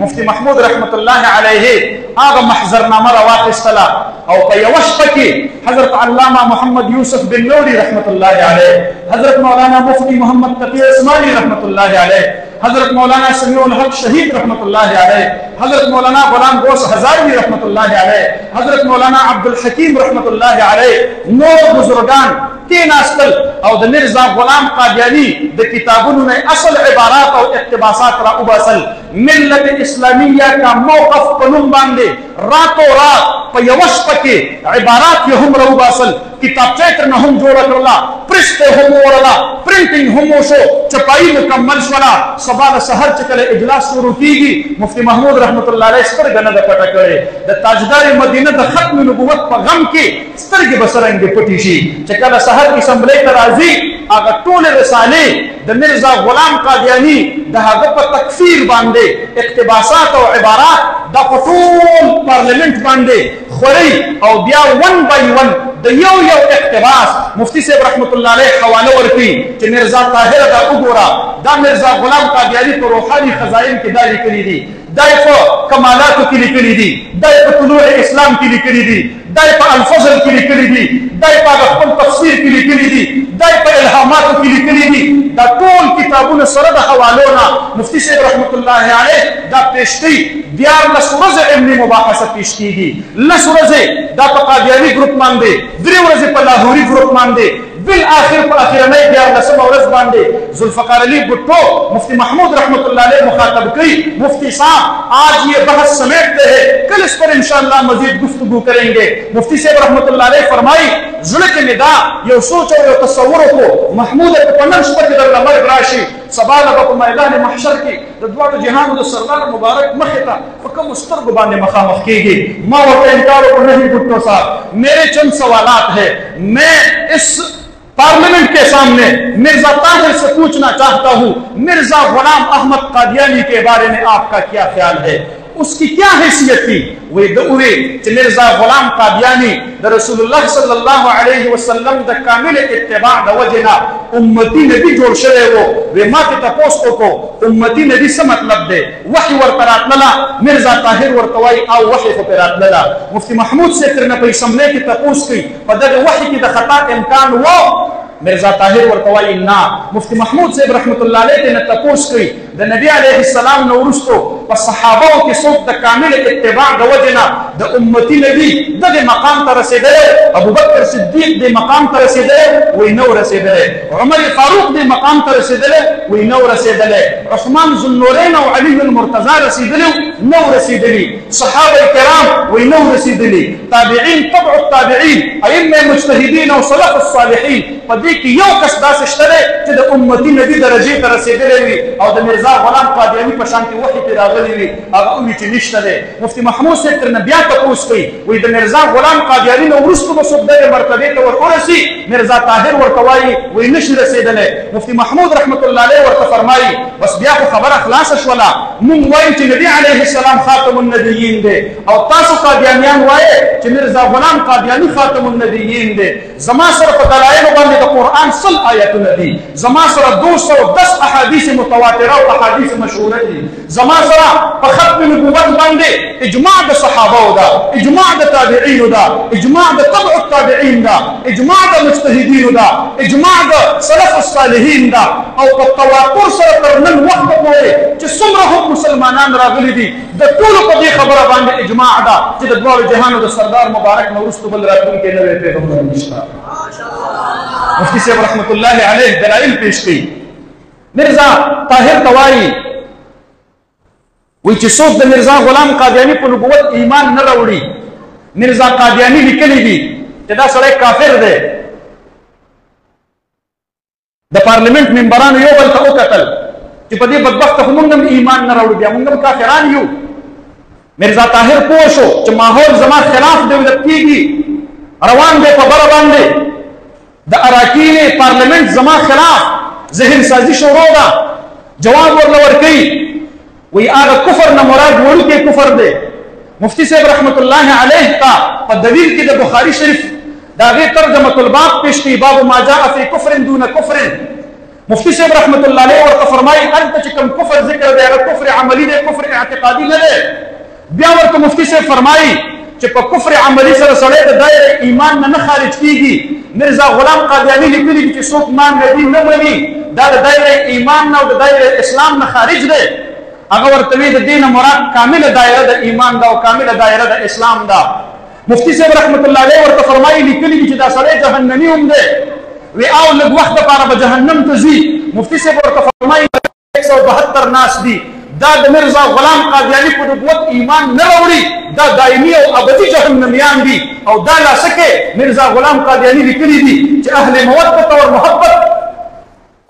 مفتی محمود رحمت الله علیه هغه محضرنامه راواخیستله او په یوه شپه کې حضرت علامه محمد یوسف بن نوری رحمت الله علیه، حضرت مولانا مفتی محمد تقی عثمانی رحمت الله علیه، حضرت مولانا سمیع الحق شہید رحمت اللہ علیہ، حضرت مولانا غلام غوث ہزاروی رحمت اللہ علیہ، حضرت مولانا عبد الحکیم رحمت اللہ علیہ، نور بزرگان کیناستل او د مرزا غلام قادیانی د کتابونو نه اصل عبارات او اقتباسات را وباسل. ملت اسلامیہ کا موقف په نوم باندې راتو رات په یوه شپه کې عبارات یې هم را وباسل، کتابچه یې ترنه هم جوړه کړله، پرس ته هم ووړله، پرنټینګ هم وشو، چپایي مکمل شوله. سبا د سحر چې کله اجلاس شروع کیږي مفتی محمود رحمت الله علیه سترګه نه ده پټه کړې، د تاجدار مدینه د ختم نبوت په غم کې سترګې به څرنګې پټې شي. چې کله سحر اسمبلی ته راځي هغه ټولې رسالې د مرزا غلام قادیاني د هغه په تکفیر باندې اقتباسات او عبارات د په ټول پارلیمنت باندې خوري او بیا ون بای ون د یو یو اقتباس مفتی صاحب رحمت الله علیه حواله ورکړي چې مرزا طاهر دا وګوره، دا مرزا غلام قادیانی په روحاني خزائن کې دا لیکلي دي، دا په کمالاتو کې لیکلي دي، دا په طلوع اسلام کې لیکلي دي، دا په الفضل کې لیکلي دي، دا په خپل تفسیر کې لیکلي دي، دا په الهاماتو کې لیکلي دي. دا ټول کتابونه سره د حوالو نه مفتی صاحب رحمت الله علیه دا پیش کوي. 14 ورځې علمي مباحثه پیش کیږي، 10 ورځې دا په قادیانی ګروپ باندې، 3 ورځې په لاهوري ګروپ باندې، بالآخر په اخرنۍ 14 ورځ باندې ذوالفقار علی بھٹو مفتی محمود رحمت اللہ علیہ مخاطب کی. مفتی صاحب آج یہ بحث سمیٹتے ہیں، کل اس پر انشاءاللہ مزید گفتگو کریں گے. مفتی صاحب رحمت اللہ علیہ فرمائی زړه کې ندا یو سوچ او یو تصور کو محمود په نن شپه کې در مرګ راشي، سبا به په میدان محشر کې د دواړو جهانو د سردار مبارک مخې ته په کومو سترګو باندې مخامخ کیږي. ما ورته انکار وکړ نہیں بھٹو صاحب، میرے چند سوالات ہیں، میں اس پارلیمنٹ کے سامنے مرزا طاہر سے پوچھنا چاہتا ہوں مرزا غلام احمد قادیانی کے بارے میں آپ کا کیا خیال ہے، اس کی کیا حیثیت تھی؟ مرزا غلام قادیانی رسول اللہ صلی اللہ علیہ وسلم دا کامل اتباع دا وجنا امتی نبی جوڑ شرے وہ ما کی تپوستو کو امتی نبی سے مطلب دے وحی ورطرات للا مرزا طاہر ورطوائی او وحی خپرات للا. مفتی محمود سے ترنا پہ سمنے کی تپوس کی پدر وحی کی دا خطا امکان وہ مرزا طاہر ورطوائی نا. مفتی محمود سے رحمت اللہ علیہ نے تپوس کی دا نبی علیہ السلام نورستو پا صحابوں کی صوت دا کامل اتباع دا وجنا دا امتی نبی دا دے مقام تا رسیدے، ابو بکر صدیق دے مقام تا رسیدے وی نو رسیدے، عمر فاروق دے مقام تا رسیدے وی نو رسیدے، عثمان ذوالنورین و علی المرتضی رسیدے نو رسیدے، صحابہ کرام وی نو رسیدے، تابعین تبع التابعین ائمہ مجتہدین و صلف الصالحین پدی کی یو کس دا سشترے چی دا امتی نبی درجے تا رسیدے وی او دا مرزا غلام قادیانی پشانتی وحی پی راغلی وی اگا اوی چی نشترے. مفتی محمود سے تر نبیہ تپوس کی وی دا مرزا غلام قادیانی نو ورستو بصدر مرتبه تا ورقرسی مرزا طاہر ورقوائی وی نش رسیدنے. مفتی محمود رحمت اللہ علیہ ورقا فرمائی بس بیا کو خبر اخلاص شولا من وائن چی نبی علیہ السلام خاتم النبیین دے او تاسو قادیانیان وائے چی مرزا غلام قادیانی خاتم النبیین دے. زما صرف دلائل باندې د قرآن 100 آیتونه دي، زما سره 210 احادیث متواتره او احادیث مشهوره دي، زما سره په ختم نبوت باندې اجماع د صحابه دا، اجماع د تابعین دا، اجماع د تبع التابعین دا، اجماع د مجتهدین دا، اجماع د سلف الصالحین دا، او په تواتر سره تر نن وخت پورې چې څومره هم مسلمانان راغلي دي د ټولو په دې خبره باندې اجماع ده چې د دواړو جهانو د سردار مبارک نه وروسته بل راتلونکی نوی پیغمبر نشته. مفتی صاحب رحمت اللہ علیہ دلائل پیش کی. مرزا طاہر توائی وی چی سوک دا مرزا غلام قادیانی پا نبوت ایمان نہ روڑی، مرزا قادیانی لکلی دی چی دا سڑے کافر دے. دا پارلیمنٹ ممبران یو بلتا او قتل چی پا دی بدبخت منگم ایمان نہ روڑی بیا منگم کافران یو. مرزا طاہر پوشو چی ماحول زمان خلاف دولت کی گی روان دے پا برابان دے دا اراکین پارلیمنٹ زمان خلاف ذہن سازی شروع دا جواب ورلور کئی وی آگا کفر نہ مراد وڑو کے کفر دے. مفتی صاحب رحمت اللہ علیہ کا پا دلیل کی دا بخاری شریف دا غیر ترجمت الباب پیش کی باب ما جاء فی کفر دون کفر مفتی صاحب رحمت الله علیه ورته فرمایي انت چې کوم کفر ذکر دی هغه کفر عملی دی کفر اعتقادي نه دی. بیا ورته مفتی صاحب فرمایي چې په کفر عملی سره سړی د دایره ایمان نه خارج کیږي. مرزا غلام قادیانی لیکلي چې څوک مان ندی نه مني دا د دایره ایمان نه او د دایره اسلام نه خارج دی. هغه ورته وی د دین مراد کامله دایره د ایمان دا او کامله دایره د اسلام دا. مفتی صاحب رحمت الله علیه ورته فرمایي لیکلي چې دا سړی جهنمی هم دی وی او لږ وخت لپاره به جهنم ته ځي. مفتی صاحب ورته فرمایي 172 ناس دي دا د مرزا غلام قادیانی په نبوت ایمان نه راوړي دا دایمي او ابدي جهنميان دي. او دا لاسکه مرزا غلام قادیانی لیکلي دي چې اهل مودت اور محبت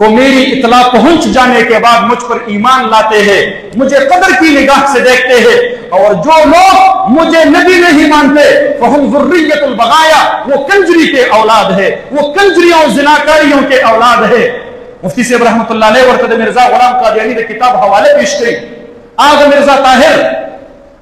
کو میری اطلاع پہنچ جانے کے بعد مجھ پر ایمان لاتے ہیں مجھے قدر کی نگاہ سے دیکھتے ہیں اور جو لوگ مجھے نبی نہیں مانتے فہم ذریت البغایا وہ کنجری کے اولاد ہے وہ کنجریوں زناکاریوں کے اولاد ہے. مفتی صاحب رحمت اللہ علیہ ورته مرزا غلام قادیانی د کتاب حواله پیش کړي. هغه مرزا طاهر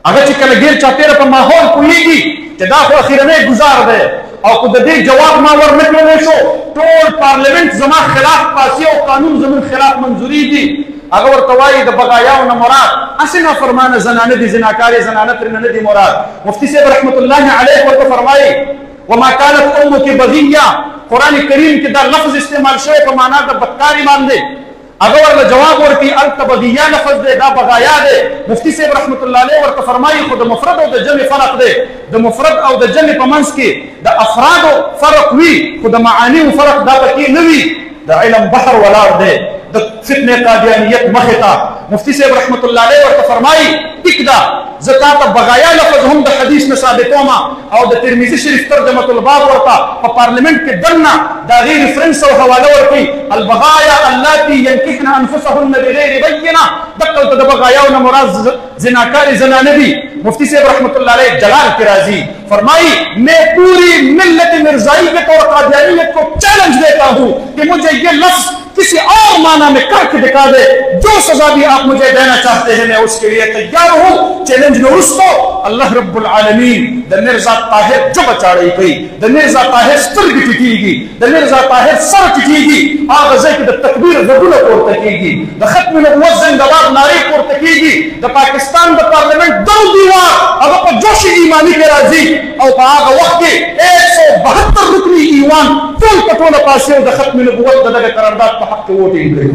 هغه چې کله ګیر چاپیره په ماحول پوهیږي چې دا خو اخیرنی گزار دی او کو د دې جواب ما ور نکړل شو ټول پارلیمنت زما خلاف پاسی او قانون زمون خلاف منظوری دي. هغه ورته وایي د بغایاو نه مراد اسنه فرمانه زنانه دي زناکاری زنانه پر نه دي مراد. مفتی صاحب رحمت الله علیه ورته فرمایي وما كانت امك بغيه قرآن کریم کې دا لفظ استعمال شوی په معنا د بدکاری باندې. هغه ورله جواب ورکړي التبغیه لفظ دی دا بغایا دی. مفتی صاحب رحمت الله علیه ورته فرمایي خو د مفرد او د جمع فرق دی. د مفرد او د جمع په منځ کې د افرادو فرق وي خو د معانیو فرق دا پکې نه وي. د علم بحر ولاړ دی د فتنه قادیانیت مخې ته. مفتی صاحب رحمت الله علیه ورته فرمایي ټیک ده زکات بغایا لفظ هم د حدیث نه ثابتوما او د ترمذی شریف ترجمه الباب ورته په پارلیمنت کې دنه دا غیر ریفرنس او حواله ورکړي البغایا اللاتي ينكحن انفسهن بغیر بینه دقل د بغایا او مراد زناکاری زنانه دي. مفتی صاحب رحمت اللہ علیہ جلال کی راضی فرمائی میں پوری ملت مرزائیت اور قادیانیت کو چیلنج دیتا ہوں کہ مجھے یہ لفظ کسی اور معنی میں کر کے دکھا دے جو سزا بھی آپ مجھے دینا چاہتے ہیں میں اس کے لیے تیار ہوں. چیلنج میں اس کو اللہ رب العالمین د مرزا طاہر جو بچاڑی گئی د مرزا طاہر سترگ ٹکی گی د مرزا طاہر سر ٹکی گی آغازے کی د تکبیر غدول پورته کیږي د ختم نبوت زندباد ناری پورته کیږي د پاکستان د پارلیمنٹ دو دیوار هغه په جوش ایمانی کې راځي او په هغه وخت کې 172 رکنی ایوان ټول پټوله پاسه د ختم نبوت دغه قرارداد په حق کې ووټینګ کوي.